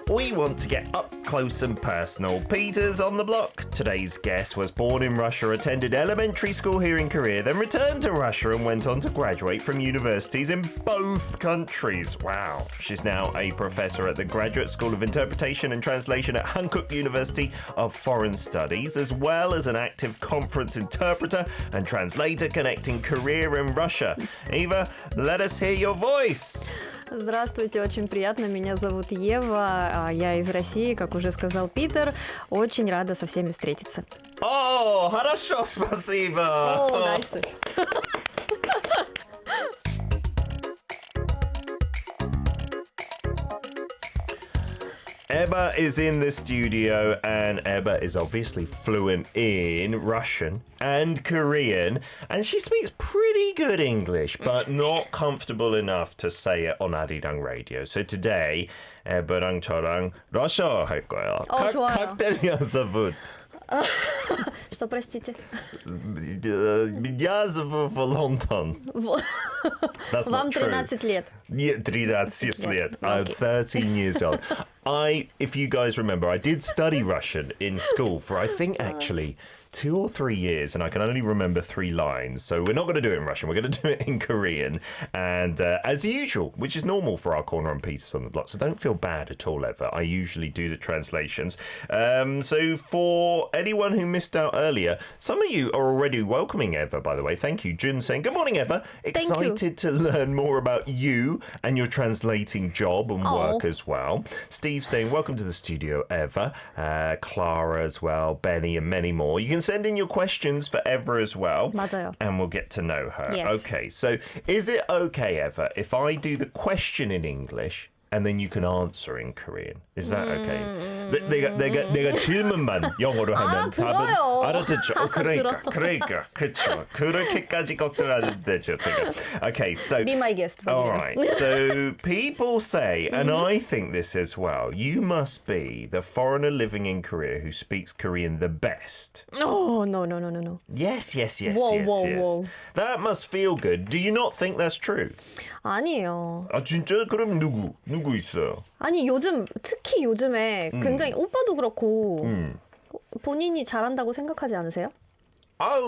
we want to get up close and personal. Peter's on the block. Today's guest was born in Russia, attended elementary school here in Korea, then returned to Russia and went on to graduate from universities in both countries. Wow. She's now a professor at the Graduate School of Interpretation and Translation at Hankuk University of Foreign Studies, as well as an active conference interpreter and translator connecting Korea and Russia. Eva, let us hear your voice. Здравствуйте, очень приятно. Меня зовут Ева, я из России, как уже сказал Питер. Очень рада со всеми встретиться. О, хорошо, спасибо. О, найс. Ebba is in the studio, and Ebba is obviously fluent in Russian and Korean, and she speaks pretty good English, but not comfortable enough to say it on Arirang Radio. So today, Ebba랑 저랑 러시아 할 거예요. 좋아요. Как тебя зовут? Что, простите? Меня зовут Валентин. That's Вам not true. 13 лет. Yeah, 13 лет. I'm Okay. 13 years old. If you guys remember, I did study Russian in school for, I think, actually 2 or 3 years, and I can only remember 3 lines. So we're not going to do it in Russian. We're going to do it in Korean. And as usual, which is normal for our Corner on Peters on the Block, so don't feel bad at all, ever. I usually do the translations. So for anyone who missed out earlier, some of you are already welcoming Eva, by the way. Thank you. Jun saying, good morning, Eva. Excited to learn more about you and your translating job and work as well. Steve saying, welcome to the studio, Eva. Clara as well, Benny, and many more. You can send in your questions for Eva as well. 맞아요. And we'll get to know her. Yes. Okay, so is it okay, Eva, if I do the question in English and then you can answer in Korean? Is that okay? 내가 질문만 영어로 하면 답은 들어요. 알아듣죠. 그러니까 그렇죠. 그렇게까지 걱정 안 되죠, 제가. Okay, so Be my guest. all right. So people say, and I think this as well, you must be the foreigner living in Korea who speaks Korean the best. No. Yes. Whoa. That must feel good. Do you not think that's true? 아니에요. 아 진짜? 그럼 누구 있어요? 아니 특히 요즘에 굉장히 오빠도 그렇고 본인이 잘한다고 생각하지 않으세요?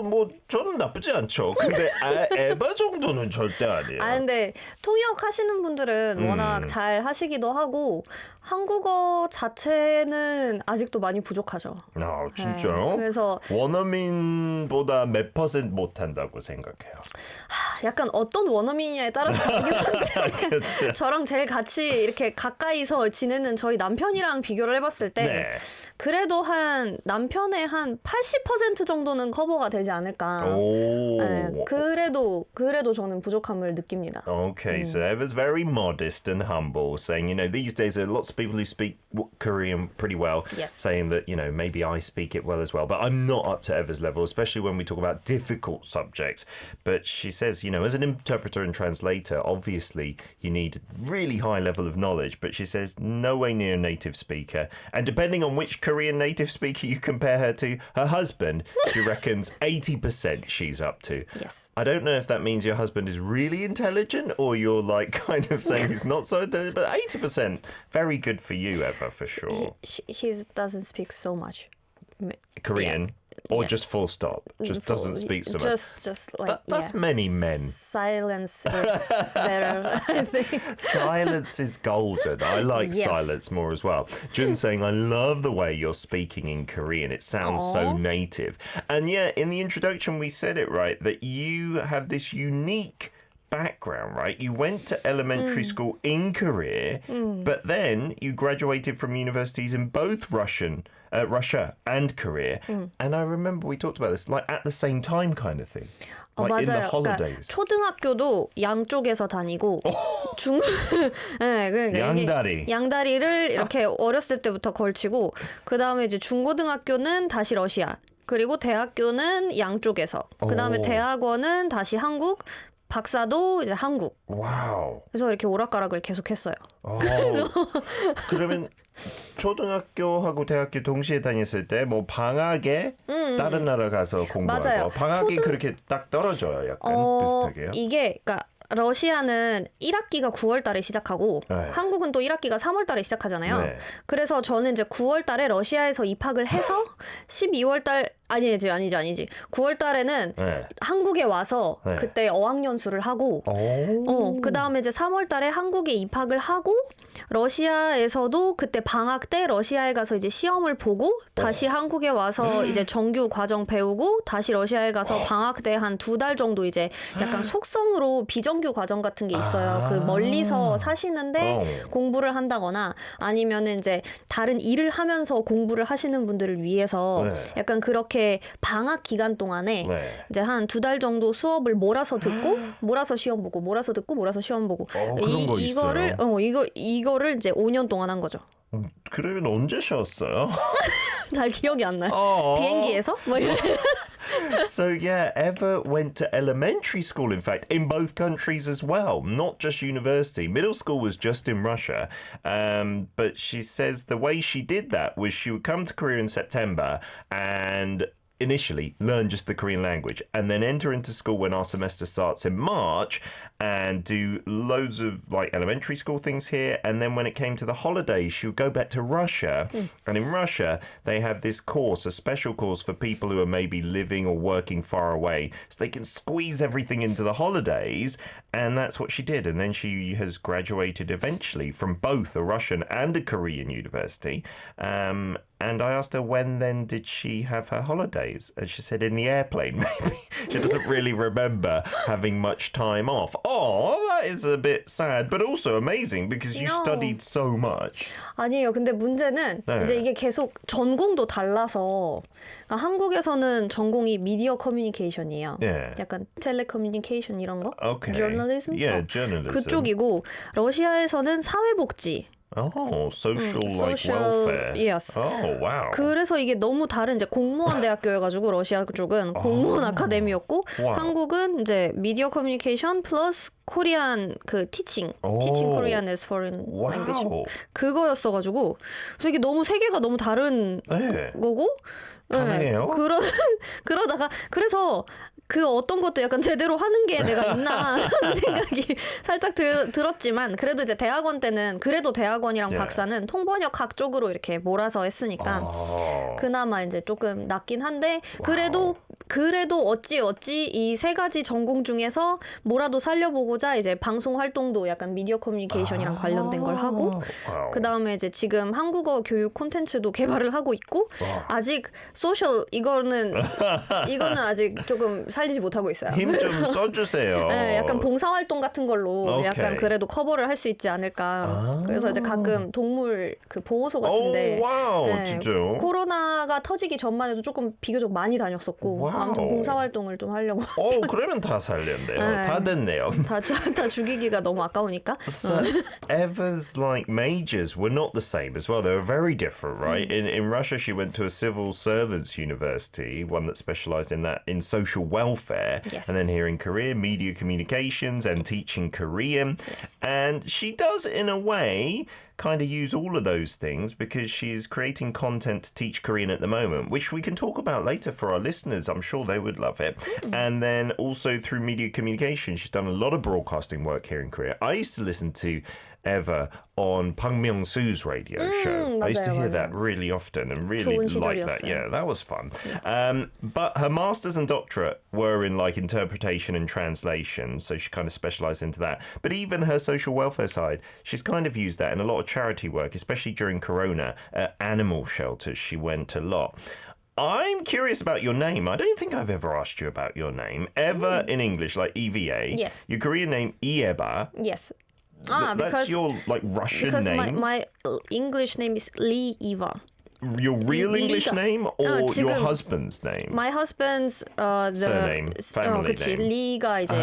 뭐 저는 나쁘지 않죠. 근데 에바 정도는 절대 아니에요. 근데 통역하시는 분들은 워낙 잘 하시기도 하고 한국어 자체는 아직도 많이 부족하죠. 아 진짜요? 네, 그래서 원어민보다 몇 % 못한다고 생각해요. 약간 어떤 원어민이냐에 따라서 다르긴 한데 그렇죠. 저랑 제일 같이 이렇게 가까이서 지내는 저희 남편이랑 비교를 해봤을 때 네. 그래도 한 남편의 한 80% 정도는 커버가 되지 않을까. 네, 그래도 저는 부족함을 느낍니다. Okay, so Eva's very modest and humble, saying, these days there are lots of people who speak Korean pretty well, Yes. saying that, maybe I speak it well as well, but I'm not up to Eva's level, especially when we talk about difficult subjects. But she says, as an interpreter and translator, obviously you need a really high level of knowledge, but she says no way near a native speaker. And depending on which Korean native speaker you compare her to, her husband, she reckons 80% she's up to. Yes. I don't know if that means your husband is really intelligent or you're like kind of saying he's not so intelligent, but 80%, very good for you, Eva, for sure. He doesn't speak so much. Korean. Yeah. Or Yeah. just full stop. Just doesn't speak so much. Just like That's many men. Silence is better, I think. Silence is golden. I like Yes. silence more as well. Jun saying, I love the way you're speaking in Korean. It sounds so native. And yeah, in the introduction, we said it right, that you have this unique background, right? You went to elementary school in Korea, but then you graduated from universities in both Russia and Korea. And I remember we talked about this, like at the same time kind of thing. Like in the 맞아요. holidays. 그러니까 초등학교도 양쪽에서 다니고 네, 그러니까 양다리. 양다리를 이렇게 어렸을 때부터 걸치고 그 다음에 이제 중고등학교는 다시 러시아 그리고 대학교는 양쪽에서 그 다음에 대학원은 다시 한국 박사도 이제 한국. 와우. 그래서 이렇게 오락가락을 계속했어요. 그러면 초등학교하고 대학교 동시에 다녔을 때 뭐 방학에 다른 나라 가서 공부하고 맞아요. 방학이 그렇게 딱 떨어져요. 약간 비슷하게요. 이게 그러니까 러시아는 1학기가 9월 달에 시작하고 네. 한국은 또 1학기가 3월 달에 시작하잖아요. 네. 그래서 저는 이제 9월 달에 러시아에서 입학을 해서 12월 달 아니지. 9월 달에는 네. 한국에 와서 네. 그때 어학연수를 하고 그다음에 이제 3월 달에 한국에 입학을 하고 러시아에서도 그때 방학 때 러시아에 가서 이제 시험을 보고 다시 한국에 와서 이제 정규 과정 배우고 다시 러시아에 가서 방학 때 한 2달 정도 이제 약간 속성으로 비정규 과정 같은 게 있어요. 그 멀리서 사시는데 공부를 한다거나 아니면은 이제 다른 일을 하면서 공부를 하시는 분들을 위해서 네. 약간 그렇게 방학 기간 동안에 네. 이제 한 2달 정도 수업을 몰아서 듣고 몰아서 시험 보고 몰아서 듣고 몰아서 시험 보고 그런 거 이거를 있어요. 이거를 이제 5년 동안 한 거죠. 그러면 언제 쉬었어요? 잘 기억이 안 나요. 어. 비행기에서? 뭐 이래. So yeah, Eva went to elementary school, in fact, in both countries as well, not just university. Middle school was just in Russia. But she says the way she did that was she would come to Korea in September and initially learn just the Korean language and then enter into school when our semester starts in March and do loads of like elementary school things here. And then when it came to the holidays, she would go back to Russia. And in Russia, they have this course, a special course for people who are maybe living or working far away. So they can squeeze everything into the holidays. And that's what she did. And then she has graduated eventually from both a Russian and a Korean university. And I asked her when then did she have her holidays? And she said in the airplane, maybe. She doesn't really remember having much time off. Oh, that is a bit sad, but also amazing because you No. studied so much. 아니에요. 근데 문제는 네. 이제 이게 계속 전공도 달라서 한국에서는 전공이 미디어 커뮤니케이션이에요. 네. 약간 텔레커뮤니케이션 이런 거? Okay. 저널리즘? Yeah, journalism. 그쪽이고 러시아에서는 사회복지. Oh, social like welfare. Yes. Oh, wow. 그래서 이게 너무 다른 이제 공무원 대학교여가지고 러시아 쪽은 공무원 아카데미였고 와우. 한국은 이제 미디어 커뮤니케이션 플러스 코리안 그 티칭 코리안 as foreign language 와우. 그거였어가지고 그래서 이게 너무 세계가 너무 다른 네. 거고 다르네요. 그러다가 그래서 그 어떤 것도 약간 제대로 하는 게 내가 있나 하는 생각이 살짝 들었지만 그래도 이제 대학원 때는 그래도 대학원이랑 예. 박사는 통번역학 쪽으로 이렇게 몰아서 했으니까 그나마 이제 조금 낫긴 한데 그래도 어찌 이 세 가지 전공 중에서 뭐라도 살려보고자 이제 방송 활동도 약간 미디어 커뮤니케이션이랑 관련된 걸 하고 그 다음에 이제 지금 한국어 교육 콘텐츠도 개발을 하고 있고 아직 소셜 이거는 아직 조금 살리지 못하고 있어요. 힘 좀 써주세요. 네, 약간 봉사활동 같은 걸로 오케이. 약간 그래도 커버를 할 수 있지 않을까. 그래서 이제 가끔 동물 그 보호소 같은데 오, 와우, 진짜요? 코로나가 터지기 전만 해도 조금 비교적 많이 다녔었고 와우. 아무튼 봉사활동을 좀 하려고 그러면 다 살렸네요. 네. 다 됐네요. 다 죽이기가 너무 아까우니까. So Eva's like majors were not the same as well. They were very different, right? In Russia, she went to a civil servants university, one that specialized in social welfare. Yes. And then here in Korea, media communications and teaching Korean. Yes. And she does, in a way, kind of use all of those things because she's creating content to teach Korean at the moment, which we can talk about later for our listeners. I'm sure they would love it. And then also through media communication, she's done a lot of broadcasting work here in Korea. I used to listen to Eva on Pang Myung-soo's radio show. I used to hear 맞아요. that really often and really 좋은 like that. 시절이었어요. Yeah, that was fun. But her masters and doctorate were in like interpretation and translation, so she kind of specialized into that. But even her social welfare side, she's kind of used that in a lot of charity work, especially during Corona. Animal shelters, she went a lot. I'm curious about your name. I don't think I've ever asked you about your name. Eva in English, like EVA. Yes. Your Korean name, Ieva. Yes. That's because your like Russian because name. my English name is Lee Eva. Your real English 리가- name or 지금 your husband's name? My husband's the Surname, family 그치 name. 리가 이제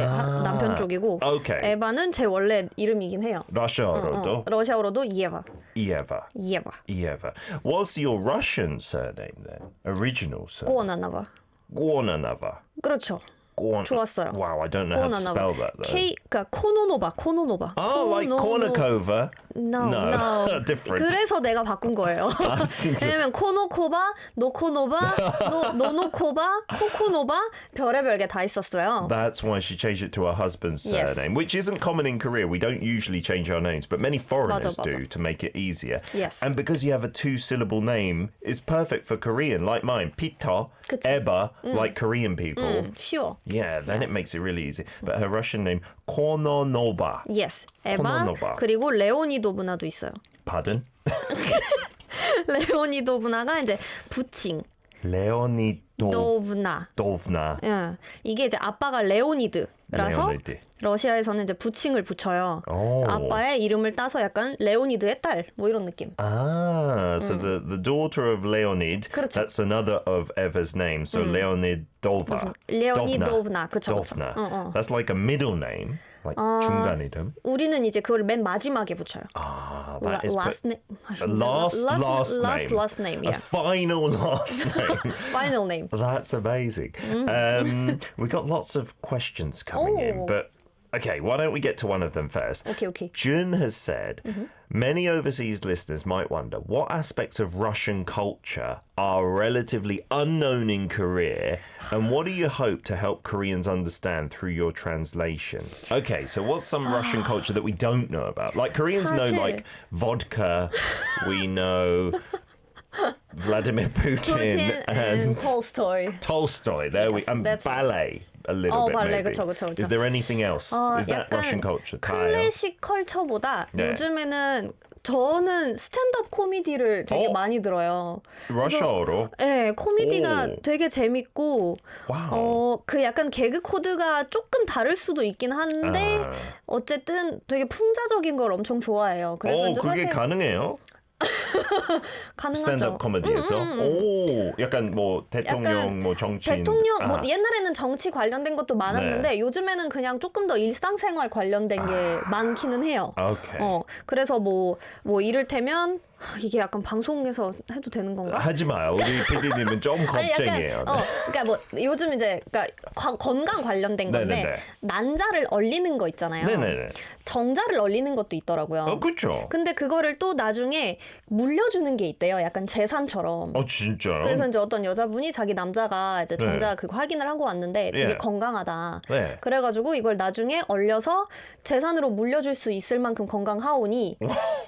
남편 쪽이고 Okay. 에바는 제 원래 이름이긴 해요. Russia로도 러시아어로도 이에바. Ieva. 이에바. Ieva. What's your Russian surname then? Original surname? 꼬나나바. Gornanova. 그렇죠. 좋았어요. Wow, I don't know how to spell that though. 그러니까 코노노바. Oh, like Kornikova. No. Different. 그래서 내가 바꾼 거예요. 아, 진짜. 왜냐면 코노코바, 노코노바, 노노코바, 코코노바 별의별 게 다 있었어요. That's why she changed it to her husband's Yes. surname, which isn't common in Korea. We don't usually change our names, but many foreigners 맞아. do to make it easier. Yes. And because you have a two-syllable name, it's perfect for Korean, like mine. Peter, 그치. Eba, like Korean people. 쉬워. Yeah, then it makes it really easy. But her Russian name, Kononova. Yes. 에바 코노노바. 그리고 레오니도브나도 있어요. Pardon? 레오니도브나가 이제 부칭. Leonidovna. 도브나. 예. 이게 이제 아빠가 레오니드라서 레오니드. 러시아에서는 이제 부칭을 붙여요. 오. 아빠의 이름을 따서 약간 레오니드의 딸 뭐 이런 느낌. Ah, so the daughter of Leonid, 그렇죠. that's another of Eva's name. So Leonidova. 레오니도브나. 그쵸. Dovna. That's like a middle name, like 중간 이름. 우리는 이제 그걸 맨 마지막에 붙여요. Ah, that is last name. last name. A Yeah. final last name. Final name. That's amazing. We got lots of questions coming in, Oh. but okay, why don't we get to one of them first? Okay. Jun has said, many overseas listeners might wonder what aspects of Russian culture are relatively unknown in Korea, and what do you hope to help Koreans understand through your translation? Okay, so what's some Russian culture that we don't know about? Like Koreans know 사실- like vodka, we know Vladimir Putin, and Tolstoy. Tolstoy. There we Yes, and that's- ballet a little bit ballet, maybe. 그쵸. Is there anything else? Is that 약간 Russian culture? 다예요? 클래식 컬처보다 네. 요즘에는 저는 스탠드업 코미디를 되게 많이 들어요. 러시아어로? 네, 코미디가 오. 되게 재밌고, 와우. 그 약간 개그 코드가 조금 다를 수도 있긴 한데, 어쨌든 되게 풍자적인 걸 엄청 좋아해요. 그래서 이제 그게 사실 가능해요? 가능하죠. 스탠드업 코미디에서? 오, 약간 뭐 대통령, 약간 뭐 정치인. 대통령 뭐 아. 옛날에는 정치 관련된 것도 많았는데 네. 요즘에는 그냥 조금 더 일상생활 관련된 게 많기는 해요. 오케이. 그래서 뭐 이를테면 이게 약간 방송에서 해도 되는 건가? 하지 마요. 우리 PD님은 좀 아니, 겁쟁이에요. 약간, 그러니까 뭐 요즘 이제 그러니까 건강 관련된 건데 네네네. 난자를 얼리는 거 있잖아요. 네네네. 정자를 얼리는 것도 있더라고요. 그렇죠. 근데 그거를 또 나중에 물려주는 게 있대요. 약간 재산처럼. 진짜요? 그래서 이제 어떤 여자분이 자기 남자가 이제 정자 네. 그거 확인을 하고 왔는데 되게 예. 건강하다. 네. 그래가지고 이걸 나중에 얼려서 재산으로 물려줄 수 있을 만큼 건강하오니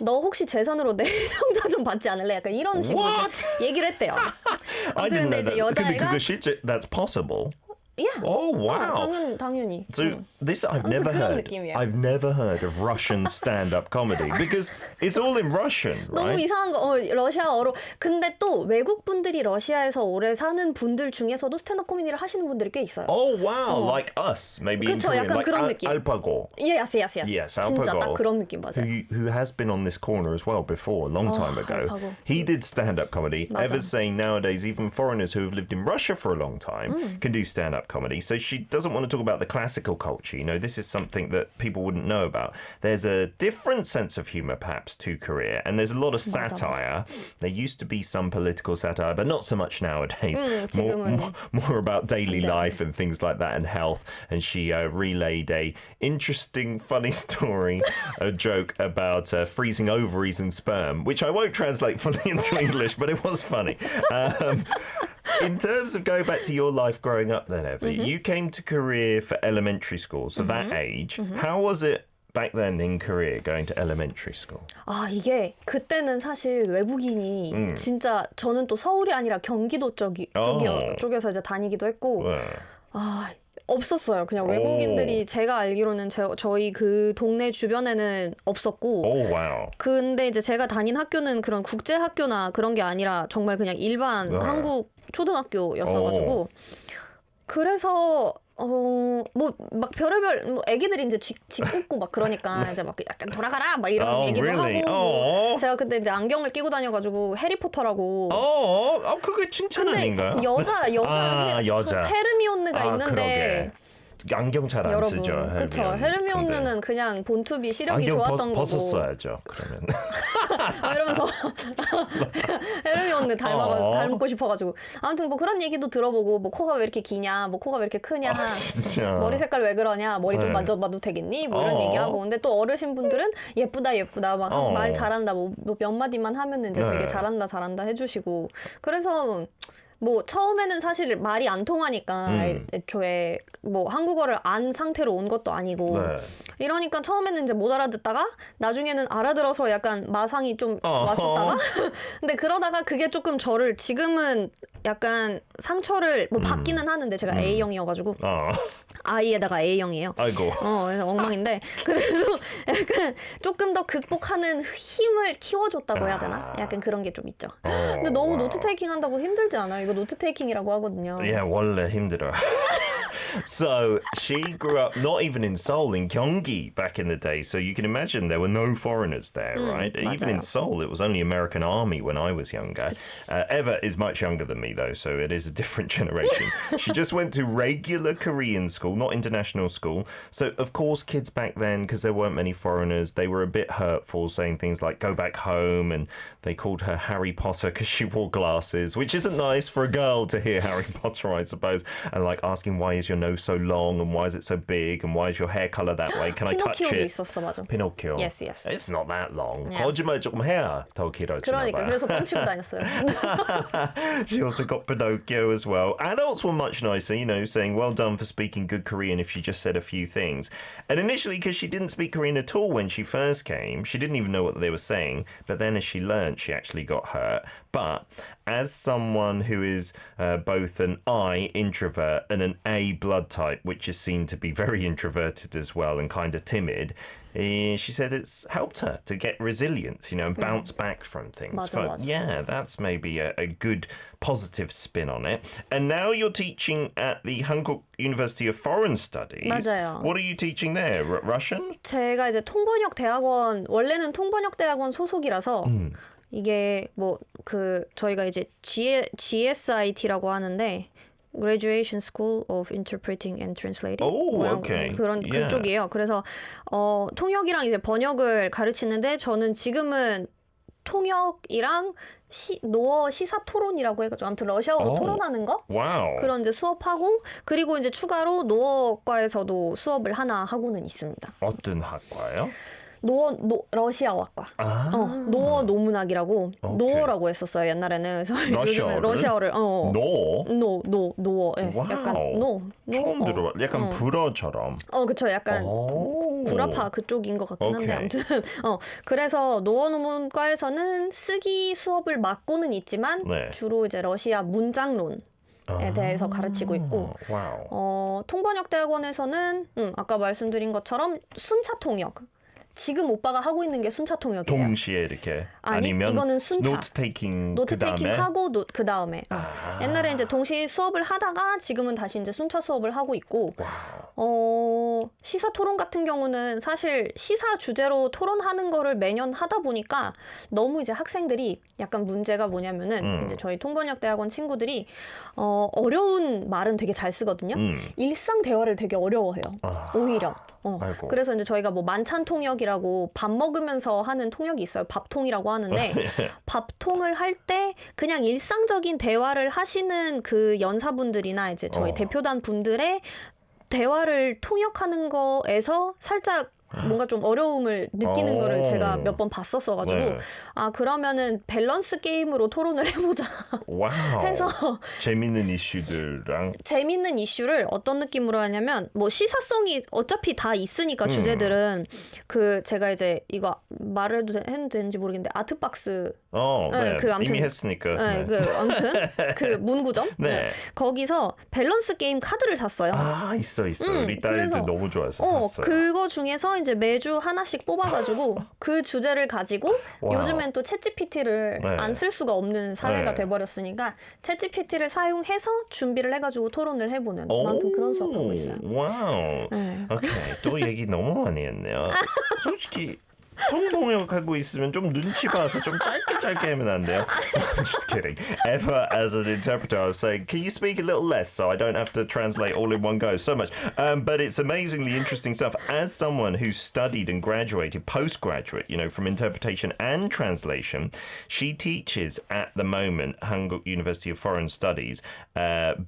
너 혹시 재산으로 내 형자 좀 받지 않을래? 약간 이런 식으로 What? 얘기를 했대요. I 아무튼 didn't 근데 know 이제 that. 근데 여자애가 그거 실제 that's possible. yeah. Oh wow. 당연히. So this I've 아무튼 never 그런 heard. 느낌이에요. I've never heard of Russian stand-up comedy because it's all in Russian, 너무 right? 이상한 거 러시아어로. 근데 또 외국 분들이 러시아에서 오래 사는 분들 중에서도 스탠드업 코미디를 하시는 분들이 꽤 있어요. Oh wow, like us, maybe in 그쵸, Korean, 약간 like 그런 느낌. Alpago, Yes. Yes, 진짜 알파고. 딱 그런 느낌 맞아요. who has been on this corner as well before, a long time ago. 알파고. He did stand-up comedy. 맞아. Eva's saying nowadays even foreigners who have lived in Russia for a long time can do stand-up comedy. So she doesn't want to talk about the classical culture. You know, this is something that people wouldn't know about. There's a different sense of humor perhaps to Korea, and there's a lot of satire. There used to be some political satire, but not so much nowadays. 지금은. More about daily life and things like that and health. And she relayed a interesting, funny story, a joke about freezing ovaries and sperm, which I won't translate fully into English, but it was funny. In terms of going back to your life growing up then, Eva, you came to Korea for elementary school, so that age. How was it back then in Korea going to elementary school? 이게 그때는 사실 외국인이 진짜 저는 또 서울이 아니라 경기도 쪽에서 이제 다니기도 했고 없었어요. 그냥 외국인들이 제가 알기로는 저희 그 동네 주변에는 없었고 Oh, wow. 근데 이제 제가 다닌 학교는 그런 국제 학교나 그런 게 아니라 정말 그냥 일반 한국 초등학교였어가지고 그래서 뭐 막 별의별 뭐 애기들이 이제 짓궂고 막 그러니까 이제 막 약간 돌아가라 막 이런 얘기도 really? 하고 제가 그때 이제 안경을 끼고 다녀가지고 해리포터라고 그게 칭찬 근데 아닌가요? 여자 여자. 헤르미온느가 있는데 그러게. 안경 잘 안 여러분, 쓰죠. 그렇죠. 근데 헤르미온느는 그냥 본투비 시력이 안경 좋았던 거고. 벗었어야죠. 그러면. 이러면서 헤르미온느 닮고 싶어가지고 아무튼 뭐 그런 얘기도 들어보고 뭐 코가 왜 이렇게 기냐, 뭐 코가 왜 이렇게 크냐, 진짜. 머리 색깔 왜 그러냐, 머리 좀 네. 만져봐도 되겠니, 뭐 이런 얘기하고. 근데 또 어르신 분들은 예쁘다 막 말 잘한다, 뭐 몇 마디만 하면은 이제 네. 되게 잘한다 해주시고. 그래서 뭐 처음에는 사실 말이 안 통하니까 애초에 뭐 한국어를 안 상태로 온 것도 아니고 네. 이러니까 처음에는 이제 못 알아듣다가 나중에는 알아들어서 약간 마상이 좀 왔었다가 근데 그러다가 그게 조금 저를 지금은 약간 상처를 뭐 받기는 하는데 제가 A형이어가지고 I에다가 A형이에요. 아이고. 그래서 엉망인데 그래도 약간 조금 더 극복하는 힘을 키워줬다고 해야 되나? 약간 그런 게 좀 있죠. 근데 너무 노트 테이킹 한다고 힘들지 않아요? 이거 노트 테이킹이라고 하거든요. Yeah, 원래 힘들어. So she grew up not even in Seoul, in Gyeonggi back in the day. So you can imagine there were no foreigners there, right? Even in 맞아요. Seoul, it was only American Army when I was younger. Eva is much younger than me, though, so it is a different generation. She just went to regular Korean school, not international school. So, of course, kids back then, because there weren't many foreigners, they were a bit hurtful, saying things like, go back home. And they called her Harry Potter because she wore glasses, which isn't nice for a girl to hear Harry Potter, I suppose. And like asking, why is your nose so long and why is it so big and why is your hair color that way? Can I touch 피노키오도 it? 있었어, 맞아. Pinocchio. Yes, yes. It's not that long. Yes. 거짓말 조금 해야 더 길어지나 그러니까 봐요. 그래서 뻥치고 다녔어요. She also got Pinocchio as well. Adults were much nicer, you know, saying well done for speaking good Korean if she just said a few things. And initially, because she didn't speak Korean at all when she first came, she didn't even know what they were saying. But then as she learned, she actually got hurt. But as someone who is both an I introvert and an A blood type, which is seen to be very introverted as well and kind of timid, she said it's helped her to get resilience, you know, and bounce back from things. 맞아. Yeah, that's maybe a good positive spin on it. And now you're teaching at the Hankuk University of Foreign Studies. 맞아요. What are you teaching there? Russian? 제가 이제 통번역 대학원 원래는 통번역 대학원 소속이라서 이게 뭐 그 저희가 이제 GSIT라고 하는데 Graduation School of Interpreting and Translating. Oh, okay. 그런 Yeah. 그쪽이에요. 그래서 통역이랑 이제 번역을 가르치는데 저는 지금은 통역이랑 노어 시사 토론이라고 해가지고 아무튼 러시아어로 토론하는 거 Wow. 그런 이제 수업하고 그리고 이제 추가로 노어과에서도 수업을 하나 하고는 있습니다. 어떤 학과예요? 러시아어학과. 아. 노어 노문학이라고 오케이. 노어라고 했었어요 옛날에는. 그래서 요즘에 러시아어를? 러시아어를 노? 예. 와우. 약간 처음 들어봐. 약간 불어처럼. 그쵸. 약간 구라파 그쪽인 것 같긴 한데 오케이. 아무튼 그래서 노어 노문과에서는 쓰기 수업을 맡고는 있지만 네. 주로 이제 러시아 문장론에 대해서 가르치고 있고 와우. 통번역 대학원에서는 아까 말씀드린 것처럼 순차 통역. 지금 오빠가 하고 있는 게 순차 통역이에요. 동시에 이렇게 아니, 아니면 이거는 순차. 노트 테이킹 노트 그다음에? 테이킹 하고 그 다음에 옛날에 이제 동시에 수업을 하다가 지금은 다시 이제 순차 수업을 하고 있고 시사 토론 같은 경우는 사실 시사 주제로 토론하는 거를 매년 하다 보니까 너무 이제 학생들이 약간 문제가 뭐냐면은 이제 저희 통번역 대학원 친구들이 어려운 말은 되게 잘 쓰거든요. 일상 대화를 되게 어려워해요. 오히려. 아이고. 그래서 이제 저희가 뭐 만찬 통역이라고 밥 먹으면서 하는 통역이 있어요. 밥통이라고 하는데 밥통을 할 때 그냥 일상적인 대화를 하시는 그 연사분들이나 이제 저희 대표단 분들의 대화를 통역하는 거에서 살짝 뭔가 좀 어려움을 느끼는 거를 제가 몇 번 봤었어가지고 네. 그러면은 밸런스 게임으로 토론을 해보자 와우. 해서 재밌는 이슈들랑 재밌는 이슈를 어떤 느낌으로 하냐면 뭐 시사성이 어차피 다 있으니까 주제들은 그 제가 이제 이거 말을 해도 되는지 모르겠는데 아트박스 네. 그 아무튼 이미 했으니까. 네, 그 아무튼 그 문구점 네. 거기서 밸런스 게임 카드를 샀어요. 있어. 우리 딸도 그래서, 너무 좋아해서 샀어요. 그거 중에서 이제 매주 하나씩 뽑아가지고 그 주제를 가지고 와우. 요즘엔 또 챗GPT를 네. 안 쓸 수가 없는 사회가 네. 돼버렸으니까 챗GPT를 사용해서 준비를 해가지고 토론을 해보는 아무튼 그런 수업하고 있어요. 와우. 네. 오케이. 또 얘기 너무 많이 했네요. 솔직히 통번역하고 있으면 좀 눈치 봐서 좀 짧게 하면 안 돼요? Just kidding. Ever as an interpreter, I was saying, can you speak a little less so I don't have to translate all in one go so much? But it's amazingly interesting stuff. As someone who studied and graduated, postgraduate, you know, from interpretation and translation, she teaches at the moment, Hanguk University of Foreign Studies,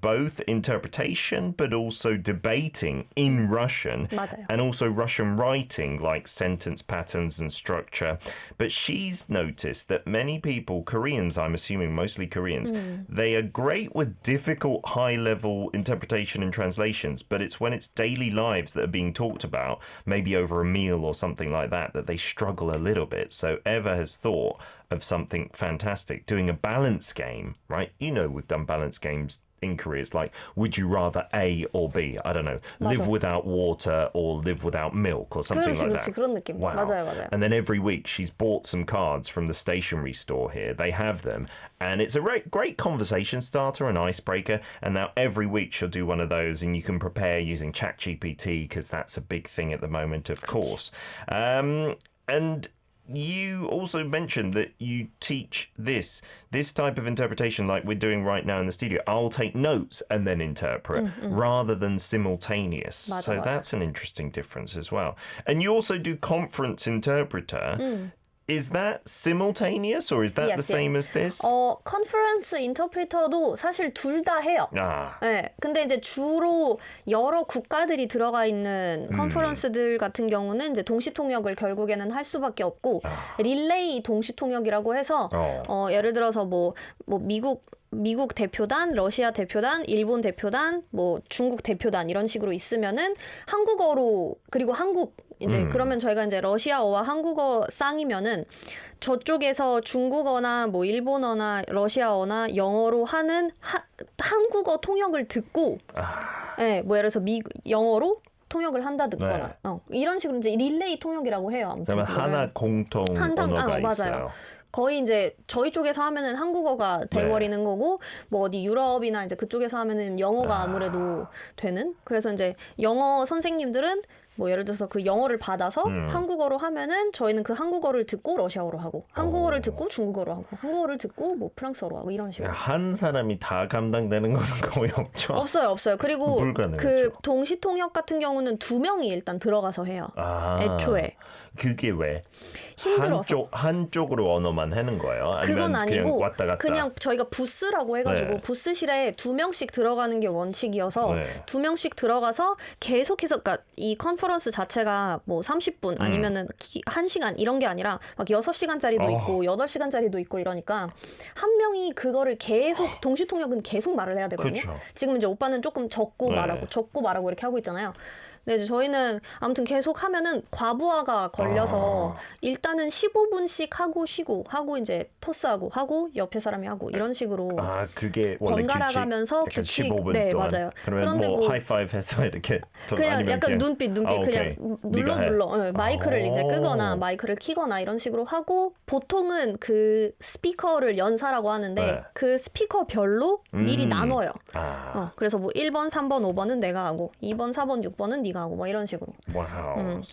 both interpretation but also debating in Russian. 맞아요. And also Russian writing, like sentence patterns and structure. But she's noticed that many people, Koreans, I'm assuming mostly Koreans, they are great with difficult high-level interpretation and translations, but it's when it's daily lives that are being talked about, maybe over a meal or something like that, that they struggle a little bit. So Eva has thought of something fantastic, doing a balance game, right? You know, we've done balance games in Korea. It's like, would you rather A or B? I don't know, live without water or live without milk or something like that. 그런 느낌. Wow. 맞아요. And then every week she's bought some cards from the stationery store here. They have them. And it's a great conversation starter, an icebreaker. And now every week she'll do one of those and you can prepare using ChatGPT because that's a big thing at the moment, of course. And you also mentioned that you teach this type of interpretation like we're doing right now in the studio. I'll take notes and then interpret rather than simultaneous. 맞아, so 맞아. that's an interesting difference as well. And you also do conference interpreter. Is that simultaneous or is that Yes, the same as this? 컨퍼런스 인터프리터도 사실 둘 다 해요. Ah, 네, 근데 이제 주로 여러 국가들이 들어가 있는 컨퍼런스들 같은 경우는 이제 동시 통역을 결국에는 할 수밖에 없고 릴레이 동시 통역이라고 해서 예를 들어서 뭐 미국 대표단, 러시아 대표단, 일본 대표단, 뭐 중국 대표단 이런 식으로 있으면은 한국어로 그리고 한국 이제 그러면 저희가 이제 러시아어와 한국어 쌍이면은 저쪽에서 중국어나 뭐 일본어나 러시아어나 영어로 하는 한국어 통역을 듣고 네, 뭐 예를 들어서 영어로 통역을 한다든가 이런 식으로 이제 릴레이 통역이라고 해요. 아무튼 그러면 하나 공통 언어가 있어요. 맞아요. 거의 이제 저희 쪽에서 하면은 한국어가 돼버리는 거고 뭐 어디 유럽이나 이제 그쪽에서 하면은 영어가 아무래도 되는. 그래서 이제 영어 선생님들은 뭐 예를 들어서 그 영어를 받아서 한국어로 하면은 저희는 그 한국어를 듣고 러시아어로 하고 한국어를 듣고 중국어로 하고 한국어를 듣고 뭐 프랑스어로 하고 이런 식으로. 한 사람이 다 감당되는 거는 거의 없죠. 없어요. 그리고 불가능하죠. 그 동시 통역 같은 경우는 2명이 일단 들어가서 해요. 애초에. 그게 왜? 힘들어서. 한쪽으로 언어만 하는 거예요? 아니면 그건 아니고 그냥 왔다 갔다? 그냥 저희가 부스라고 해가지고 부스실에 2명씩 들어가는 게 원칙이어서 2명씩 들어가서 계속해서 그러니까 이 컨퍼런스 자체가 뭐 30분 아니면은 1시간 이런 게 아니라 막 6시간짜리도 있고 8시간짜리도 있고 이러니까 한 명이 그거를 계속 동시 통역은 계속 말을 해야 되거든요. 그렇죠. 지금 이제 오빠는 조금 적고 말하고 이렇게 하고 있잖아요. 네, 이제 저희는 아무튼 계속 하면은 과부하가 걸려서 일단은 15분씩 하고 쉬고 하고 이제 토스하고 하고 옆에 사람이 하고 이런 식으로 그게 원래 번갈아가면서 규칙 15분 네, 동안. 맞아요. 그러면 그런데 뭐 하이파이브 해서 이렇게 그냥 약간 눈빛 그냥 눌러 마이크를 이제 끄거나 마이크를 키거나 이런 식으로 하고 보통은 그 스피커를 연사라고 하는데 그 스피커별로 미리 나눠요. 그래서 뭐 1번, 3번, 5번은 내가 하고 2번, 4번, 6번은 네가 하고 뭐 이런 식으로.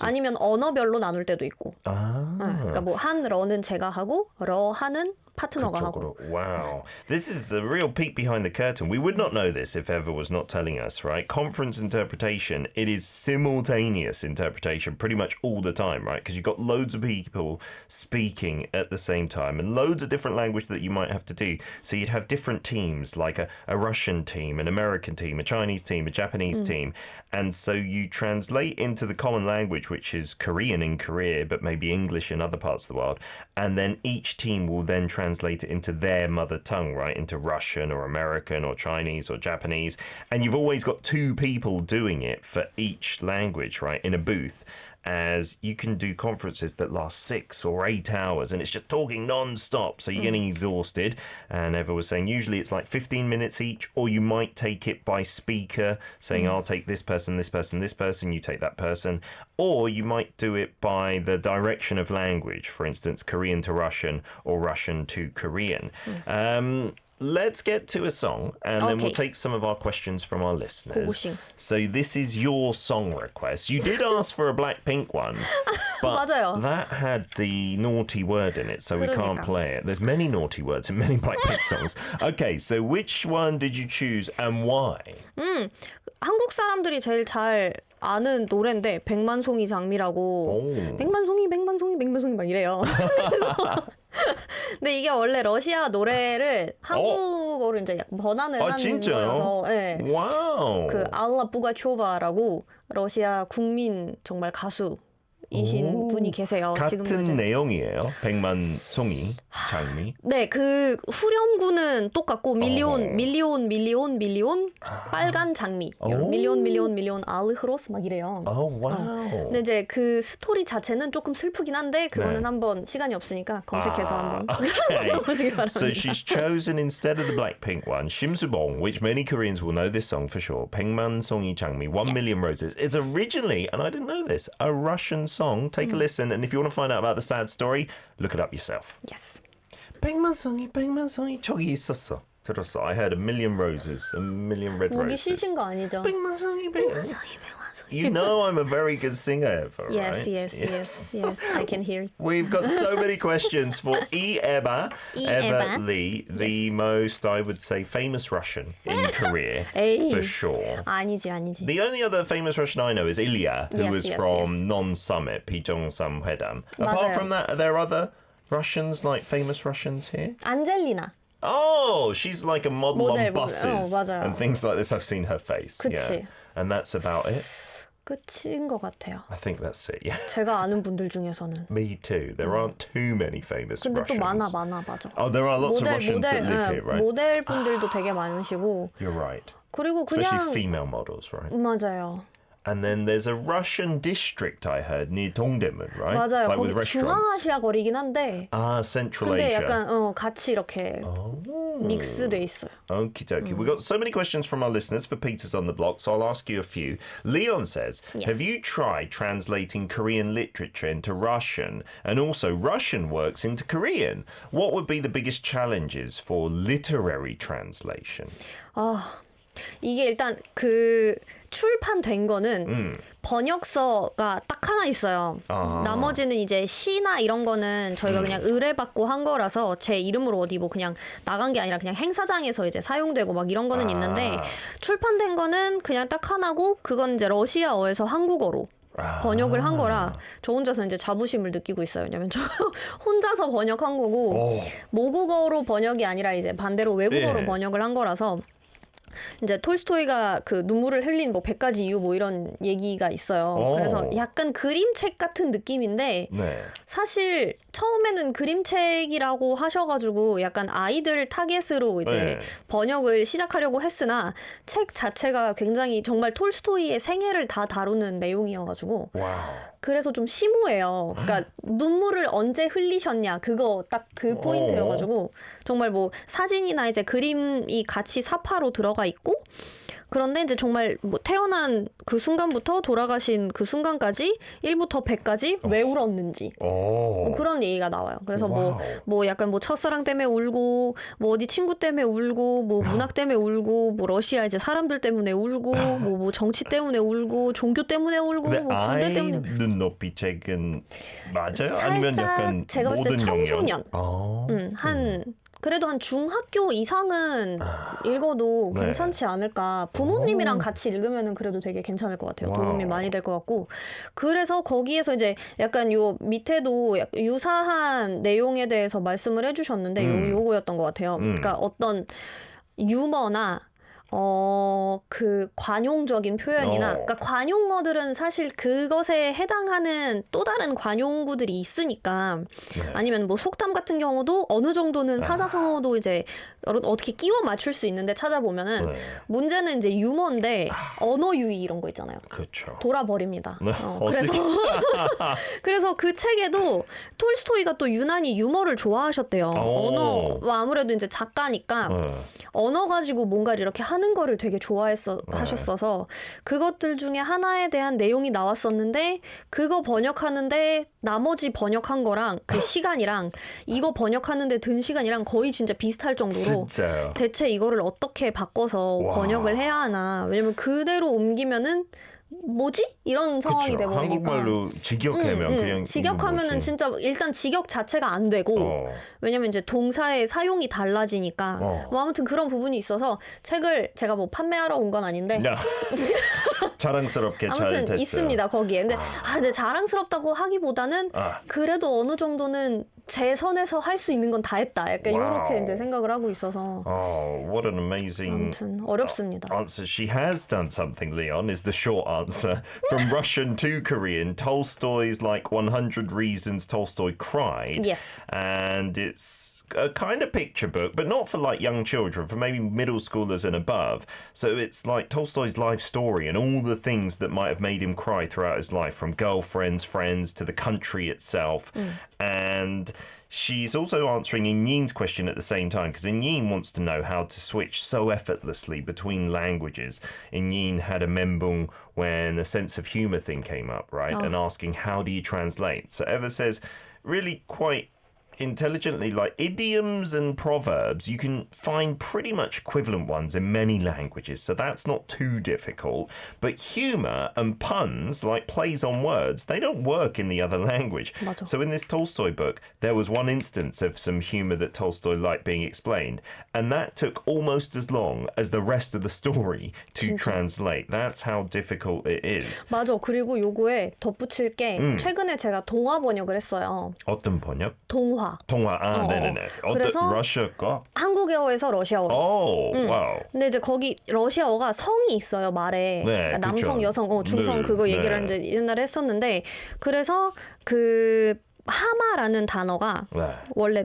아니면 언어별로 나눌 때도 있고. 그러니까 뭐 한러는 제가 하고 러하는 파트너가 하고. Wow. This is a real peek behind the curtain. We would not know this if Eva was not telling us, right? Conference interpretation, it is simultaneous interpretation pretty much all the time, right? Because you've got loads of people speaking at the same time and loads of different language that you might have to do. So you'd have different teams, like a Russian team, an American team, a Chinese team, a Japanese team. And so you translate into the common language, which is Korean in Korea, but maybe English in other parts of the world. And then each team will then translate it into their mother tongue, right? Into Russian or American or Chinese or Japanese. And you've always got two people doing it for each language, right? In a booth. As you can do conferences that last 6 or 8 hours and it's just talking non-stop, so you're getting exhausted. And Eva was saying usually it's like 15 minutes each, or you might take it by speaker, saying I'll take this person, this person, this person, you take that person. Or you might do it by the direction of language, for instance, Korean to Russian or Russian to Korean. let's get to a song and then we'll Okay. take some of our questions from our listeners. 고고싱. So this is your song request. You did ask for a Blackpink one, but 맞아요. that had the naughty word in it, so we can't 그러니까. play it. There's many naughty words in many Blackpink songs. Okay, so which one did you choose and why? 한국 사람들이 제일 잘 아는 노래인데 백만송이 장미라고 오. 백만송이 막 이래요. 근데 이게 원래 러시아 노래를 한국어로 이제 약간 번안을 한 진짜요? 거여서 예. 와우. 그 알라 부가초바라고 러시아 국민 정말 가수이신 분이 계세요. 지금도 같은 이제. 내용이에요. 백만송이 장미. 네, 그 후렴구는 똑같고 밀리온 빨간 장미 밀리온 알흐로스 막 이래요. Oh, wow. 근데 이제 그 스토리 자체는 조금 슬프긴 한데 그거는 네. 한번 시간이 없으니까 검색해서 한번 Okay. 보시기 바랍니다. So she's chosen instead of the Blackpink one, 심수봉, which many Koreans will know this song for sure. 백만송이 장미, 1 Million Roses. It's originally, and I didn't know this, a Russian song. Take a listen, and if you want to find out about the sad story, look it up yourself. Yes. 백만송이 저기 있었어. 들었어. I heard 1 Million Roses, 1 Million Red 목이 Roses. 쉬신 거 아니죠? 백만송이. You know I'm a very good singer, Eva, right? Yes. I can hear. We've got so many questions for Eva Eva. Lee, the most, I would say, famous Russian in Korea, 에이. for sure. 아니지. The only other famous Russian I know is Ilya, who Yes, was yes, from Non-Summit, Pyeongchang Hwedam. Apart 맞아요. from that, are there other Russians, like famous Russians here? 안젤리나. Oh, she's like a model 모델, on buses 맞아요. and things like this. I've seen her face. 그치. Yeah. And that's about it. 끝인 것 같아요. I think that's it, yeah. 제가 아는 분들 중에서는. Me too. There aren't too many famous 근데 또 Russians. 많아 맞아. Oh, there are lots of Russians that live here, right? 모델 분들도 되게 많으시고 You're right. 그리고 Especially 그냥 female models, right? 맞아요. And then there's a Russian district I heard near Dongdaemun, right? 맞아요. Like with 거기 restaurants. 중앙아시아 거리긴 한데 Ah, Central 근데 Asia. 약간 같이 이렇게 믹스돼 있어요. Okie dokie. We've got so many questions from our listeners for Peter's on the Block, so I'll ask you a few. Leon says, have you tried translating Korean literature into Russian and also Russian works into Korean? What would be the biggest challenges for literary translation? 이게 일단 그 출판된 거는 번역서가 딱 하나 있어요. 나머지는 이제 시나 이런 거는 저희가 그냥 의뢰받고 한 거라서 제 이름으로 어디 뭐 그냥 나간 게 아니라 그냥 행사장에서 이제 사용되고 막 이런 거는 있는데 출판된 거는 그냥 딱 하나고 그건 이제 러시아어에서 한국어로 번역을 한 거라 저 혼자서 이제 자부심을 느끼고 있어요. 왜냐면 저 혼자서 번역한 거고 모국어로 번역이 아니라 이제 반대로 외국어로 예. 번역을 한 거라서 이제 톨스토이가 그 눈물을 흘린 뭐 100가지 이유 뭐 이런 얘기가 있어요. 그래서 약간 그림책 같은 느낌인데 네. 사실 처음에는 그림책이라고 하셔가지고 약간 아이들 타겟으로 이제 네. 번역을 시작하려고 했으나 책 자체가 굉장히 정말 톨스토이의 생애를 다 다루는 내용이어가지고 와우. 그래서 좀 심오해요. 그러니까 눈물을 언제 흘리셨냐 그거 딱 그 포인트여가지고 정말 뭐 사진이나 이제 그림이 같이 사파로 들어가 있고 그런데 이제 정말 뭐 태어난 그 순간부터 돌아가신 그 순간까지 1부터 100까지 왜 울었는지 뭐 그런 얘기가 나와요. 그래서 뭐 약간 뭐 첫사랑 때문에 울고 뭐 어디 친구 때문에 울고 뭐 문학 때문에 울고 뭐 러시아 이제 사람들 때문에 울고 뭐 정치 때문에 울고 종교 때문에 울고 근데 뭐 군대 때문에 눈높이 책은 맞아요? 살짝 아니면 약간 제가 봤을 때 모든 청소년. 영역? 그래도 한 중학교 이상은 읽어도 네. 괜찮지 않을까. 부모님이랑 같이 읽으면은 그래도 되게 괜찮을 것 같아요. 도움이 많이 될 것 같고. 그래서 거기에서 이제 약간 요 밑에도 유사한 내용에 대해서 말씀을 해주셨는데 요거였던 것 같아요. 그러니까 어떤 유머나 그 관용적인 표현이나, 그러니까 관용어들은 사실 그것에 해당하는 또 다른 관용구들이 있으니까, 아니면 뭐 속담 같은 경우도 어느 정도는 사자성어도 이제 어떻게 끼워 맞출 수 있는데 찾아보면은 문제는 이제 유머인데 언어 유희 이런 거 있잖아요. 그렇죠. 돌아버립니다. 그래서 그래서 그 책에도 톨스토이가 또 유난히 유머를 좋아하셨대요. 언어 아무래도 이제 작가니까 언어 가지고 뭔가를 이렇게 하는 하는 거를 되게 하셨어서 그것들 중에 하나에 대한 내용이 나왔었는데 그거 번역하는데 나머지 번역한 거랑 그 시간이랑 이거 번역하는데 든 시간이랑 거의 진짜 비슷할 정도로 진짜요? 대체 이거를 어떻게 바꿔서 와. 번역을 해야 하나. 왜냐면 그대로 옮기면은 뭐지? 이런 상황이 그쵸. 돼버리니까. 한국말로 직역하면 그냥 직역하면은 뭐지? 진짜 일단 직역 자체가 안 되고 왜냐면 이제 동사의 사용이 달라지니까 뭐 아무튼 그런 부분이 있어서 책을 제가 뭐 판매하러 온 건 아닌데 야. 자랑스럽게 잘 아무튼 됐어요. 있습니다 거기에. 근데 근데 자랑스럽다고 하기보다는 그래도 어느 정도는 제 선에서 할 수 있는 건 다 했다. 약간 와우. 이렇게 이제 생각을 하고 있어서 Oh, what an amazing 아무튼 어렵습니다. answer. She has done something, Leon, is the short answer. From Russian to Korean, Tolstoy's like 100 Reasons Tolstoy Cried. Yes. And it's a kind of picture book, but not for like young children, for maybe middle schoolers and above. So it's like Tolstoy's life story and all the things that might have made him cry throughout his life, from girlfriends, friends, to the country itself. And she's also answering Inyin's question at the same time, because Inyin wants to know how to switch so effortlessly between languages. Inyin had a membung when a sense of humour thing came up, right? And asking, how do you translate? So Eva says, really quite intelligently, like idioms and proverbs, you can find pretty much equivalent ones in many languages, so that's not too difficult. But humour and puns, like plays on words, they don't work in the other language. 맞아. So in this Tolstoy book, there was one instance of some humour that Tolstoy liked being explained, and that took almost as long as the rest of the story to translate. That's how difficult it is. 맞아. 그리고 요거에 덧붙일 게 최근에 제가 동화 번역을 했어요. 어떤 번역? 동화. 통화. 아, 네네네. 그래서 러시아 거? 한국어에서 러시아어로. 오, 와우. 근데 이제 거기 러시아어가 성이 있어요 말에. 네, 그러니까 남성, 그쵸. 여성, 중성 네, 그거 얘기를 네. 이제 옛날에 했었는데 그래서 그 하마라는 단어가 네. 원래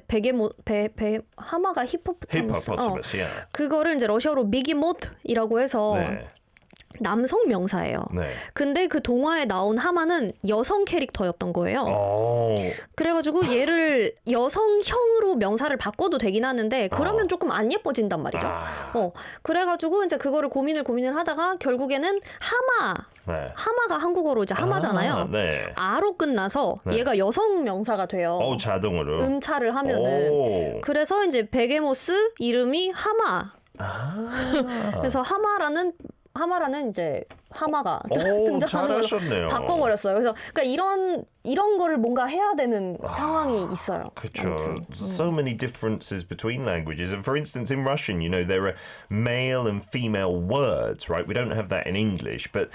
하마가 히포포타무스. 히포포타무스, 예. 그거를 이제 러시아어로 미기모트이라고 해서 네. 남성 명사예요. 네. 근데 그 동화에 나온 하마는 여성 캐릭터였던 거예요. 오. 그래가지고 얘를 여성형으로 명사를 바꿔도 되긴 하는데 그러면 조금 안 예뻐진단 말이죠. 그래가지고 이제 그거를 고민을 하다가 결국에는 네. 하마가 한국어로 이제 하마잖아요. 네. 아로 끝나서 얘가 여성 명사가 돼요. 자동으로. 음차를 하면은. 오. 그래서 이제 베게모스 이름이 하마. 그래서 하마라는 이제 하마가 오, 등장하는 걸로 잘하셨네요. 바꿔버렸어요. 그래서 그러니까 이런 거를 뭔가 해야 되는 상황이 있어요. 그렇죠. 아무튼. So many differences between languages. And for instance, in Russian, you know, there are male and female words, right? We don't have that in English, but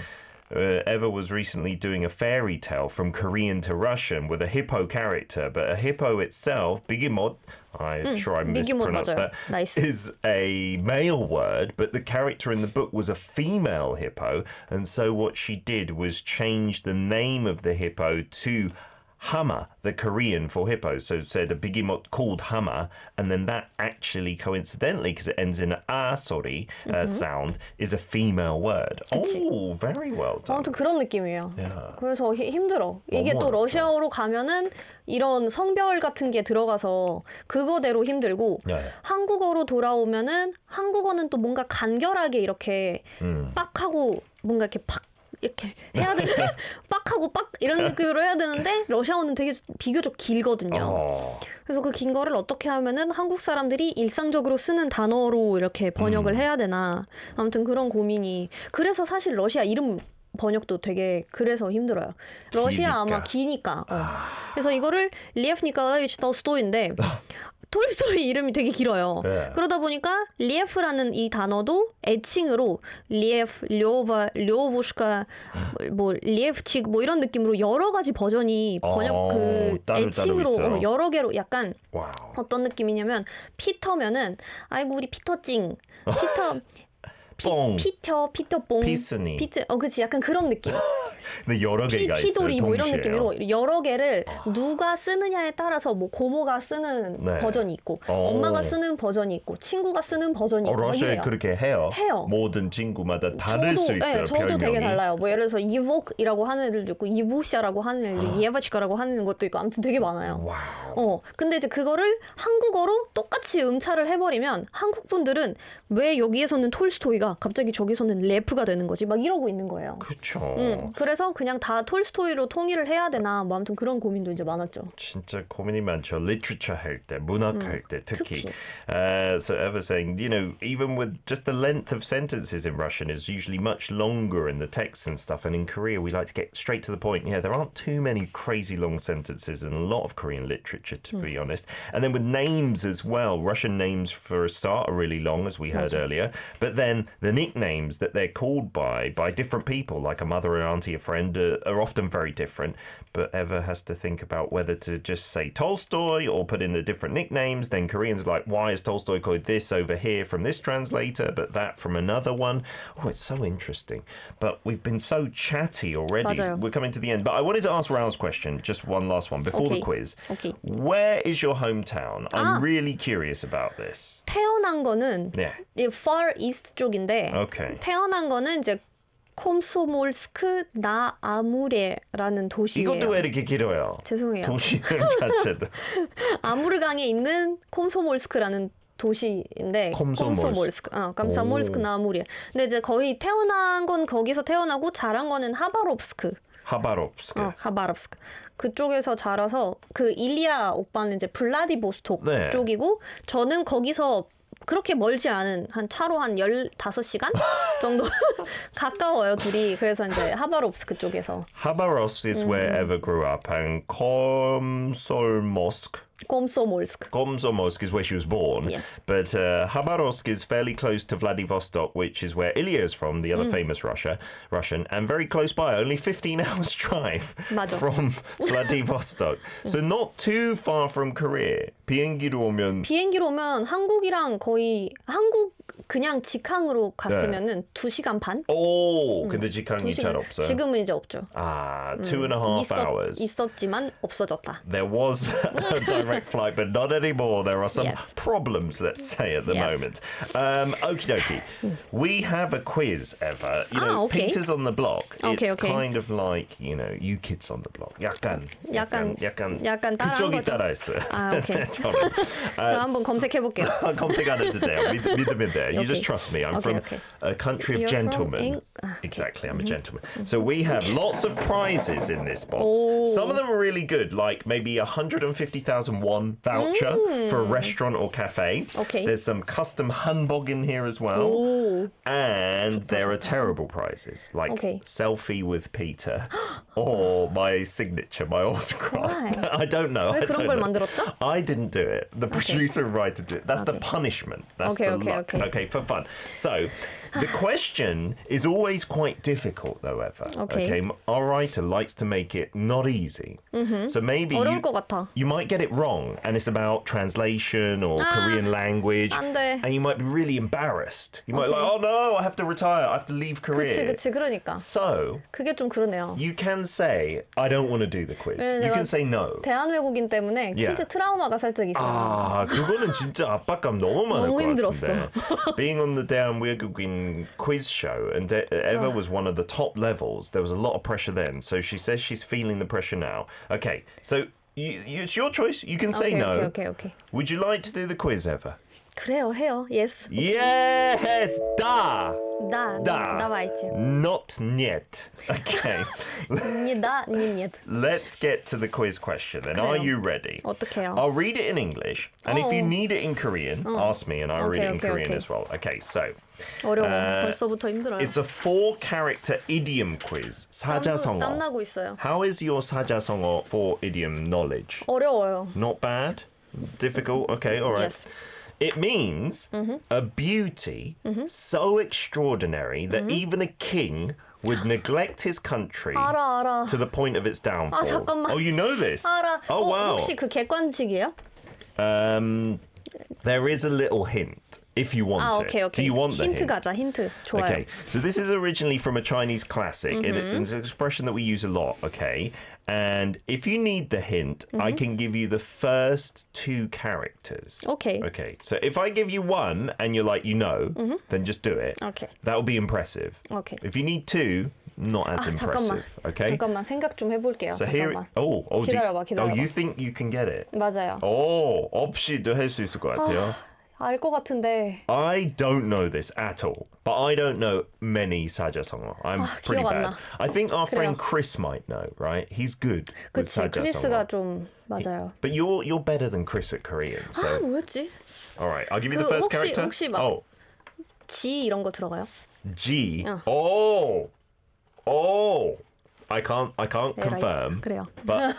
Eva was recently doing a fairy tale from Korean to Russian with a hippo character, but a hippo itself, bigimot, I'm sure I mispronounced 맞아요. that, Nice. is a male word, but the character in the book was a female hippo, and so what she did was change the name of the hippo to Hama, the Korean for hippo. So said a bigimot called Hama, and then that actually coincidentally, because it ends in a sound, is a female word. 그치. Oh, very well done. 아무튼 그런 느낌이에요. 야. 그래서 힘들어. 이게 또 어렵다. 러시아어로 가면은 이런 성별 같은 게 들어가서 그거대로 힘들고 네. 한국어로 돌아오면은 한국어는 또 뭔가 간결하게 이렇게 빡하고 뭔가 이렇게 팍 이렇게 해야 되는 빡하고 빡 이런 느낌으로 해야 되는데 러시아어는 되게 비교적 길거든요. 그래서 그 긴 거를 어떻게 하면은 한국 사람들이 일상적으로 쓰는 단어로 이렇게 번역을 해야 되나. 아무튼 그런 고민이. 그래서 사실 러시아 이름 번역도 되게 그래서 힘들어요. 러시아 아마 기니까. 그래서 이거를 리에프 니콜라이비치 톨스토이인데 톨스토이 이름이 되게 길어요. 네. 그러다 보니까 리에프라는 이 단어도 애칭으로 리에프, 료바, 료부슈카, 뭐 리에프칙 뭐 이런 느낌으로 여러 가지 버전이 번역 따로 애칭으로 있어요. 여러 개로 약간 와우. 어떤 느낌이냐면 피터면은 아이고 우리 피터찡 피터 뽕. 피터뽕 피스니. 그치 약간 그런 느낌. 근데 여러 개가 있어요. 피돌이 뭐 이런 동시에요. 느낌으로 여러 개를 누가 쓰느냐에 따라서 뭐 고모가 쓰는 네. 버전이 있고 엄마가 쓰는 버전이 있고 친구가 쓰는 버전이 있고 러시아에 이래요. 그렇게 해요. 해요. 모든 친구마다 다를 수 있어요. 네, 저도 되게 별명이. 달라요. 뭐 예를 들어서 이복이라고 하는 애들도 있고 이부샤라고 하는 애들도 예바치카라고 하는 것도 있고 아무튼 되게 많아요. 와우. 근데 이제 그거를 한국어로 똑같이 음차를 해버리면 한국 분들은 왜 여기에서는 톨스토이가 갑자기 저기서는 레프가 되는 거지? 막 이러고 있는 거예요. 그렇죠. 그래서 그냥 다 톨스토이로 통일을 해야 되나 뭐 아무튼 그런 고민도 이제 많았죠. 진짜 고민이 많죠. literature 할 때, 문학 할 때 특히. 특히. So Eva saying, you know, even with just the length of sentences in Russian is usually much longer in the text and stuff. And in Korea, we like to get straight to the point. Yeah, there aren't too many crazy long sentences in a lot of Korean literature, to be honest. And then with names as well, Russian names for a start are really long, as we heard earlier. But then the nicknames that they're called by different people, like a mother, an auntie, a friend, are often very different. But Eva has to think about whether to just say Tolstoy or put in the different nicknames. Then Koreans are like, why is Tolstoy called this over here from this translator, but that from another one? Oh, it's so interesting. But we've been so chatty already. 맞아요. We're coming to the end. But I wanted to ask Raoul's question, just one last one, before the Okay. quiz. Okay. Where is your hometown? I'm really curious about this. 태어난 거는 네. 이 Far East 쪽인데 Okay. 태어난 거는 이제 콤소몰스크 나아무레라는 도시예요. 이것도 왜 이렇게 길어요? 죄송해요. 도시 이름 자체도. 아무르강에 있는 콤소몰스크라는 도시인데 콤소몰스크. 깜사몰스크 오. 나무리. 근데 이제 거의 태어난 건 거기서 태어나고 자란 거는 하바롭스크. 하바롭스크. 하바롭스크. 그쪽에서 자라서 그 일리아 오빠는 이제 블라디보스톡 네. 쪽이고 저는 거기서 그렇게 멀지 않은 한 차로 한 15시간 정도 가까워요 둘이. 그래서 이제 하바롭스크 쪽에서 Habarovsk is where Eva grew up, and Komsomolsk. Komsomolsk is where she was born. Yes. But Habarovsk is fairly close to Vladivostok, which is where Ilya is from, the other famous Russian, and very close by, only 15 hours drive 맞아. from Vladivostok. So not too far from Korea. 비행기로 오면 비행기로 오면 한국이랑 거의 한국 그냥 직항으로 갔으면은 2시간 반? 오, 근데 직항이 2시간. 잘 없어요. 지금은 이제 없죠. 아, 2.5 hours. 있었지만 없어졌다. There was a direct flight, but not anymore. There are some Yes. problems, let's say, at the Yes. moment. Okie dokie. We have a quiz, Eva. You know, okay. Peter's on the block. Okay, It's okay. kind of like, you know, you kids on the block. 약간 약간 따라한 그쪽이 거죠. 따라했어요. 아, 오케이. 저는. 한번 검색해 볼게요. 검색 안 해도 돼요. 믿으면 돼요. You just Okay. trust me. I'm Okay, from okay. a country of You're from gentlemen. okay. Exactly, I'm a gentleman. So we have lots of prizes in this box. Some of them are really good, like maybe 150,000 won voucher for a restaurant or cafe. Okay. There's some custom hanbok in here as well. And there are terrible prizes, like Okay. selfie with Peter or my signature, my autograph. Why? I don't know. 왜 I 그런 don't 걸 know. 만들었죠? I didn't do it. The producer and writer did. That's the Okay. punishment. That's Okay, the okay, luck. okay. For fun. So, the question is always quite difficult, though, Eva. Okay. Our writer likes to make it not easy. So maybe 어려울 것 같아. you might get it wrong, and it's about translation or Korean language, 안 돼. and you might be really embarrassed. You might be Okay. like, oh no, I have to retire. I have to leave Korea. 그치 그러니까. So, 그게 좀 그러네요. you can say, I don't want to do the quiz. You can say no. 대한 외국인 때문에 Yeah. 퀴즈 트라우마가 살짝 있어요. 아, 그거는 진짜 압박감 너무 많을 너무 것 힘들었어. 같은데. Being on the 대한 외국인 quiz show, and Eva was one of the top levels. There was a lot of pressure then, so she says she's feeling the pressure now. Okay, so it's your choice. You can say no. 오케이. Would you like to do the quiz, Eva? 그래요, 해요. Yes. Yes, da. давайте. Not yet. Okay. нет. Let's get to the quiz question. And are 그래요. you ready? 어떡해요? I'll read it in English. And if you Oh. need it in Korean, ask me and I'll read it in Okay, Korean okay. as well. Okay, so 어려워. 벌써부터 힘들어요. it's a 4-character idiom quiz. 사자성어. 땀나고 있어요. How is your 사자성어 for idiom knowledge? 어려워요. Not bad? Difficult? Okay, all right. Yes. It means a beauty so extraordinary that even a king would neglect his country 알아. to the point of its downfall. 잠깐만. Oh, you know this? 알아. Oh, wow. 혹시 그 객관식이에요? There is a little hint if you want it. 오케이, 오케이. Do you want the 힌트 hint? 가자, 힌트. 좋아요. Okay, so this is originally from a Chinese classic, and it's an expression that we use a lot, okay? And if you need the hint, I can give you the first two characters. 오케이. Okay, so if I give you one and you're like, you know, then just do it. 오케이. That will be impressive. 오케이. If you need two, not as impressive, okay? 잠깐만 생각 좀 해볼게요. So here, 잠깐만. 기다려봐. 기다려봐. You think you can get it? 맞아요. 없이도 할 수 있을 것 같아요. 알 것 같은데. I don't know this at all, but I don't know many 사자성어. I'm pretty 기억 안 bad. 나. I think our friend 그래요. Chris might know, right? He's good with 그치, 사자성어. 크리스가 좀 맞아요. But you're better than Chris at Korean, 아, so 뭐였지? all right. I'll give you 그 the first 혹시- character. 혹시 막- Oh, 지 이런 거 들어가요? G. 어. I can't confirm. 그래요. But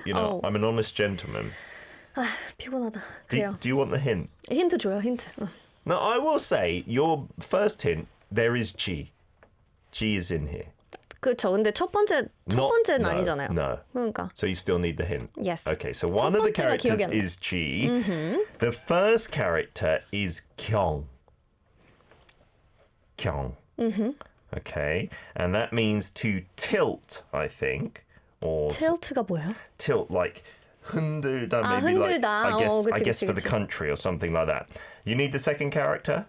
you know, Oh. I'm an honest gentleman. 피곤하다. Do 그래요. you want the hint? 힌트 줘요, 힌트. No, I will say your first hint. There is G. G is in here. 그쵸. 근데 첫 번째는 no, 아니잖아요. No. 그러니까. So you still need the hint. Yes. Okay, so one of the 번째가 characters 기억이 안 나. is G. The first character is Kyung. Kyung. Okay, and that means to tilt, I think, or 틸트가 뭐예요? tilt like 흔들다, maybe like 흔들다. I guess 그치, I guess 그치, for the 그치. country or something like that. You need the second character.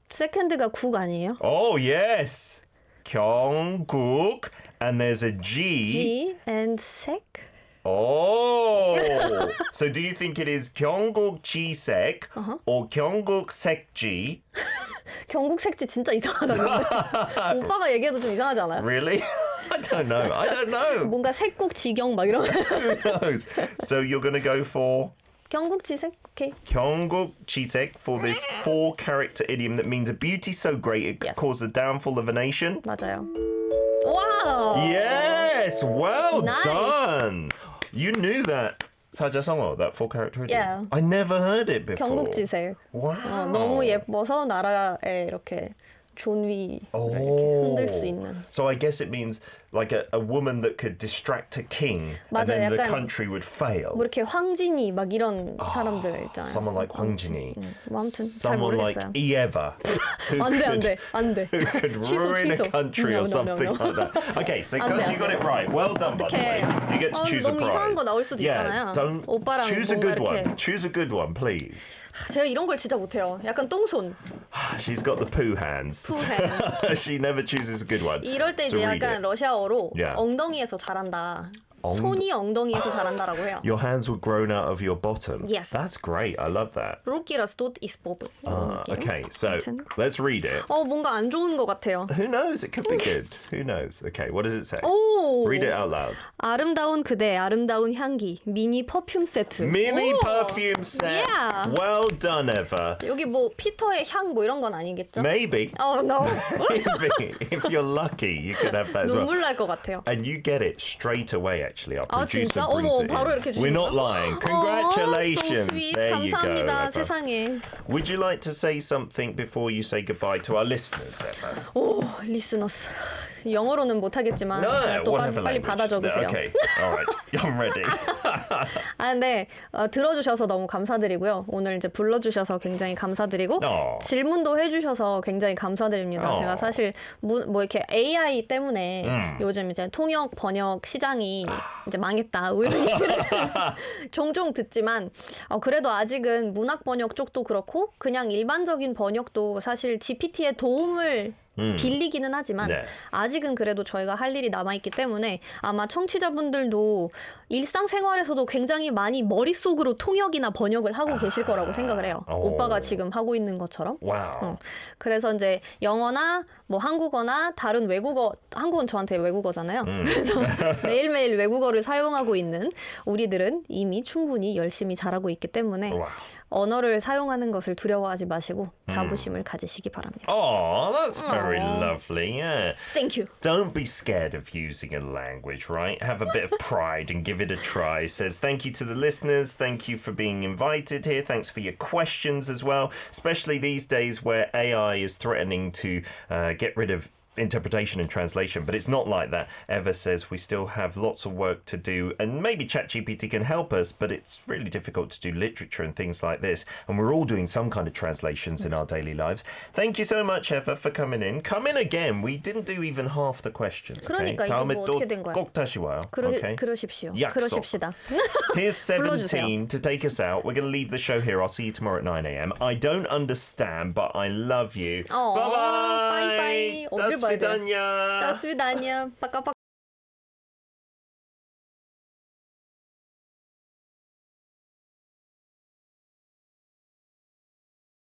세컨드가 국 아니에요? Oh yes, 경국, and there's a G. G and sec? Oh, so do you think it is 경국 지색 or 경국 색지? 경국 색지 진짜 이상하다. 근데. 오빠가 얘기해도 좀 이상하지 않아요? Really? I don't know. 뭔가 색국 지경 막 이런. Who knows? So you're going to go for 경국 지색? 오케이. 경국 지색 for this four-character idiom that means a beauty so great it could Yes. cause the downfall of a nation. 맞아요. 와우. Yes, well Nice. done. You knew that 사자성어, that four-character idiom. Yeah. I never heard it before. 경국 지색. Wow. 너무 예뻐서 나라에 이렇게 존위 이렇게 흔들 수 있는. So I guess it means like a woman that could distract a king and 맞아요. then the 약간 country would fail. 뭐 이렇게 황진이 막 이런 사람들 있잖아요. Someone like 황진이. 뭐 아무튼 잘 Someone like 모르겠어요. Eva. Who 안 돼. who could 취소, ruin a 취소. country No, or no, no, something no. like that. Okay, so 안 돼, because 안 you got 돼. it right. Well done, by the way. 어떡해. You get to choose a 너무 prize. 이상한 거 나올 수도 Yeah, 있잖아요. don't 오빠랑 choose a 뭔가 good 이렇게. one. Choose a good one, please. 제가 이런 걸 진짜 못해요. 약간 똥손. She's got the poo hands. poo hands. She never chooses a good one. 이럴 때 So 이제 read 약간 it. 러시아어로 Yeah. 엉덩이에서 잘한다. 손이 엉덩이에서 잘한다라고 해요. Your hands were grown out of your bottom. Yes. That's great. I love that. руки растут из попы. Okay, so 아무튼. let's read it. 뭔가 안 좋은 것 같아요. Who knows? It could be good. Who knows? Okay, what does it say? 오! Read it out loud. 아름다운 그대, 아름다운 향기, 미니 퍼퓸 세트. Mini 오! perfume set. Yeah. Well done, Eva. 여기 뭐 피터의 향 뭐 이런 건 아니겠죠? Maybe. no. Maybe. If you're lucky, you could have that as well. 눈물 날 것 같아요. And you get it straight away, actually. Our producer 진짜? brings 어머, it 바로 in. 이렇게 We're not 주시는 lying. so Congratulations. sweet. There you go. 감사합니다. Eva. 세상에. Would you like to say something before you say goodbye to our listeners, Eva? 오, 리스너스. 영어로는 못하겠지만 또 whatever 빨리 language. 받아 적으세요. Okay, all right. I'm ready. 근데 들어주셔서 너무 감사드리고요. 오늘 이제 불러주셔서 굉장히 감사드리고 질문도 해주셔서 굉장히 감사드립니다. 제가 사실 뭐 이렇게 AI 때문에 요즘 이제 통역 번역 시장이 이제 망했다 뭐 이런 얘기를 종종 듣지만 그래도 아직은 문학 번역 쪽도 그렇고 그냥 일반적인 번역도 사실 GPT의 도움을 빌리기는 하지만 네. 아직은 그래도 저희가 할 일이 남아있기 때문에 아마 청취자분들도 일상생활에서도 굉장히 많이 머릿속으로 통역이나 번역을 하고 계실 거라고 생각을 해요. 오빠가 지금 하고 있는 것처럼. Wow. 그래서 이제 영어나 뭐 한국어나 다른 외국어, 한국은 저한테 외국어잖아요. 그래서 매일매일 외국어를 사용하고 있는 우리들은 이미 충분히 열심히 잘하고 있기 때문에 Wow. 언어를 사용하는 것을 두려워하지 마시고 자부심을 가지시기 바랍니다. Oh, that's very lovely. Yeah. Thank you. Don't be scared of using a language, right? Have a bit of pride and give it a try. Says thank you to the listeners. Thank you for being invited here. Thanks for your questions as well, especially these days where AI is threatening to get rid of interpretation and translation, but it's not like that. Eva says we still have lots of work to do, and maybe ChatGPT can help us, but it's really difficult to do literature and things like this. And we're all doing some kind of translations in our daily lives. Thank you so much, Eva, for coming in. Come in again. We didn't do even half the questions. Okay? 그러니까 이게 다음에 뭐 또 어떻게 된 거야? 꼭 다시 와요. Okay? 그러십시오. 약속. 그러십시다. Here's 불러주세요. 17 to take us out. We're going to leave the show here. I'll see you tomorrow at 9 a.m. I don't understand, but I love you. Bye Bye-bye. bye. До свидания. До свидания. Пока-пока.